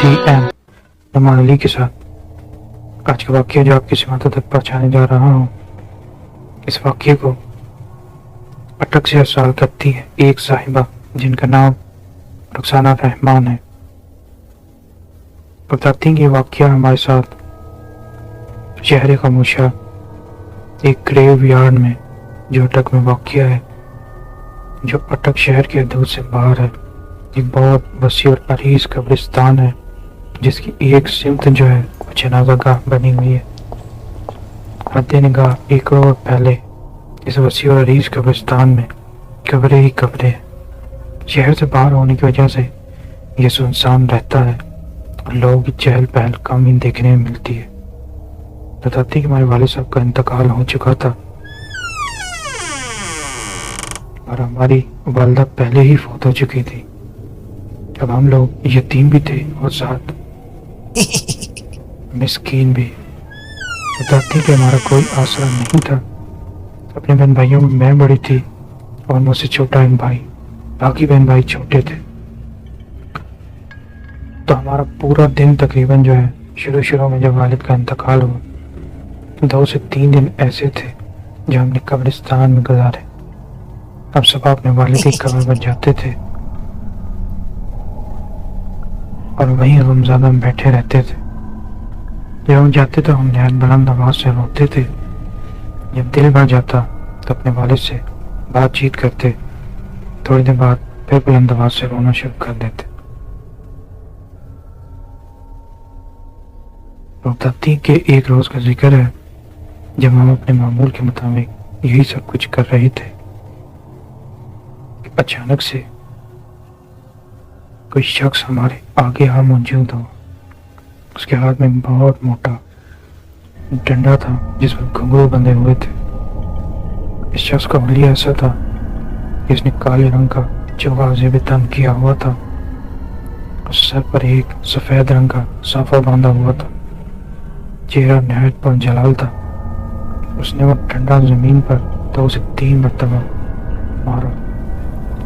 T M Numan Ali के साथ आज का वाक्य जो आपकी समातों तक पहुंचाने जा रहा हूँ। इस वाक्य को अटक से अर्साल करती है एक साहिबा जिनका नाम रुखसाना रहमान है। बताती हैं कि वाक्य हमारे साथ शहर खामोशा एक ग्रेव यार्ड में जो अटक में वाक़या है, जो अटक शहर के हदूद से बाहर है। एक बहुत वसी और अरीज कब्रिस्तान है जिसकी एक सिमत जो है वो जनाजा गाह बनी हुई है। हद निगाह एकड़ों और पहले इस वसी और अरीज कब्रिस्तान में कब्रें ही कब्रें हैं। शहर से बाहर होने की वजह से यह सुनसान रहता है और लोगों की चहल पहल कम ही देखने में मिलती है। बताती कि हमारे वालिद साहब का इंतकाल हो चुका था और हमारी वालदा पहले ही फौत हो चुकी थी। अब हम लोग यतीम भी थे और साथ मिस्कीन भी। बताती कि हमारा कोई आसरा नहीं था। अपने बहन भाइयों में मैं बड़ी थी और मुझसे छोटा एक भाई, बाकी बहन भाई छोटे थे। तो हमारा पूरा दिन तकरीबन जो है शुरू में जब वालिद का इंतकाल हुआ 2 से 3 दिन ऐसे थे जो हमने कब्रिस्तान में गुजारे। अब सब अपने वालिद की कब्र पर जाते थे और वहीं रमजान में बैठे रहते थे। जब हम जाते तो हम नहायत बुलंद आवाज से रोते थे। जब दिल भर जाता तो अपने वालिद से बातचीत करते, थोड़ी देर बाद फिर बुलंद आवाज से रोना शुरू कर देते। बताती के एक रोज का जिक्र है जब हम अपने मामूल के मुताबिक यही सब कुछ कर रहे थे, अचानक से कोई शख्स हमारे आगे आ मौजूद हो। उसके हाथ में बहुत मोटा डंडा था जिस पर घुंघरू बंधे हुए थे। इस शख्स का हुलिया ऐसा था कि इसने काले रंग का चोगा जेब तन किया हुआ था और सर पर एक सफेद रंग का साफा बांधा हुआ था। चेहरा नहायत पर जलाल था। उसने वो डंडा जमीन पर 2 से 3 मरतबा मारा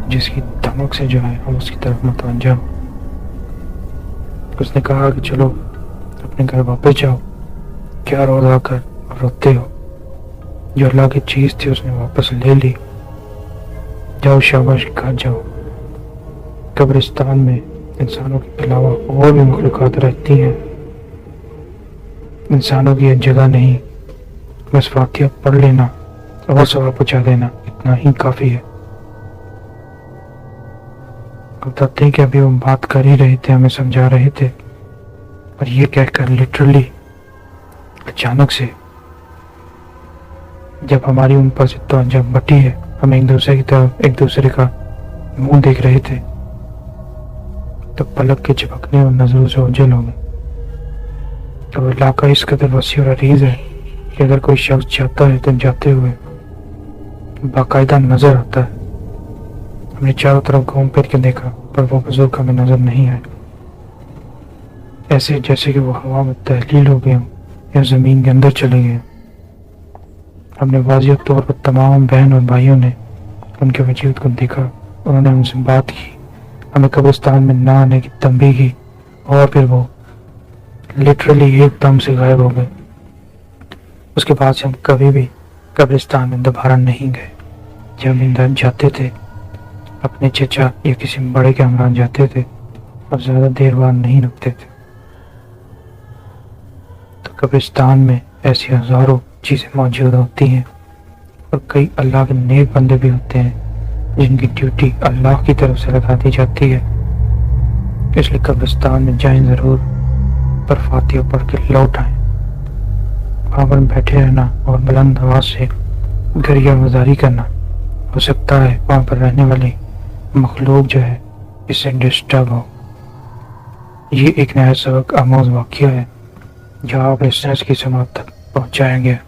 जिसकी धमक से जो है हम उसकी तरफ मुतवज्जा। उसने कहा कि चलो अपने घर वापस जाओ, क्या रो रो कर रोते हो, जो अल्लाह की चीज थी उसने वापस ले ली, जाओ शाबाश घर जाओ। कब्रिस्तान में इंसानों के अलावा और भी मखलूक़ात रहती हैं, इंसानों की यह जगह नहीं, बस फातिहा पढ़ लेना और सवाब पहुंचा देना इतना ही काफी है। बताते हैं कि अभी वो बात कर ही रहे थे, हमें समझा रहे थे और ये कहकर लिटरली अचानक से जब हमारी उन पर से तवज्जो बटी है, हम एक दूसरे की तरफ एक दूसरे का मुंह देख रहे थे, तो पलक के झपकने और नजरों से ओझल हो गए। तो इलाका इस कदर वसी और अरीज है कि अगर कोई शख्स जाता है तो जाते हुए बाकायदा नजर आता है। हमने चारों तरफ घूम फिर के देखा पर वो बुजुर्ग हमें नजर नहीं आए, ऐसे जैसे कि वो हवा में तहलील हो गए हों या जमीन के अंदर चले गए। हमने वाज़िह तौर पर तमाम बहन और भाइयों ने उनके वजूद को देखा। उन्होंने हमसे बात की, हमें कब्रिस्तान में ना आने की तंबीह की और फिर वो लिटरली एकदम से गायब हो गए। उसके बाद से हम कभी भी कब्रिस्तान में दोबारा नहीं गए। जब इंदर जाते थे अपने चचा या किसी बड़े के हमरा जाते थे और ज़्यादा देर बाद नहीं रुकते थे। तो कब्रिस्तान में ऐसी हज़ारों चीज़ें मौजूद होती हैं और कई अल्लाह के नेक बंदे भी होते हैं जिनकी ड्यूटी अल्लाह की तरफ से लगा दी जाती है। इसलिए कब्रिस्तान में जाएं ज़रूर, पर फातिहा पढ़ के लौट आएं। वहाँ पर बैठे रहना और बुलंद आवाज से गरिया गुजारी करना, हो सकता है वहाँ पर रहने वाली मखलूक जो है इससे डिस्टर्ब हो। ये एक नया सबक आमोज वाक़या है जो आप लिसनर्स की समात तक पहुँचाया गया।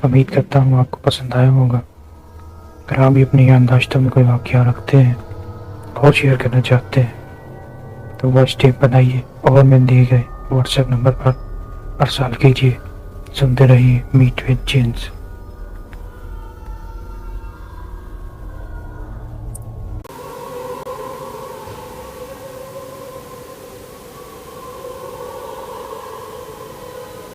उम्मीद करता हूँ आपको पसंद आया होगा। अगर आप भी अपनी याददाश्तों में कोई वाक़या रखते हैं और शेयर करना चाहते हैं तो वॉइस टेप बनाइए और मैं दिए गए व्हाट्सएप नंबर पर अरसाल कीजिए। सुनते रहिए मीट विद जिन्स।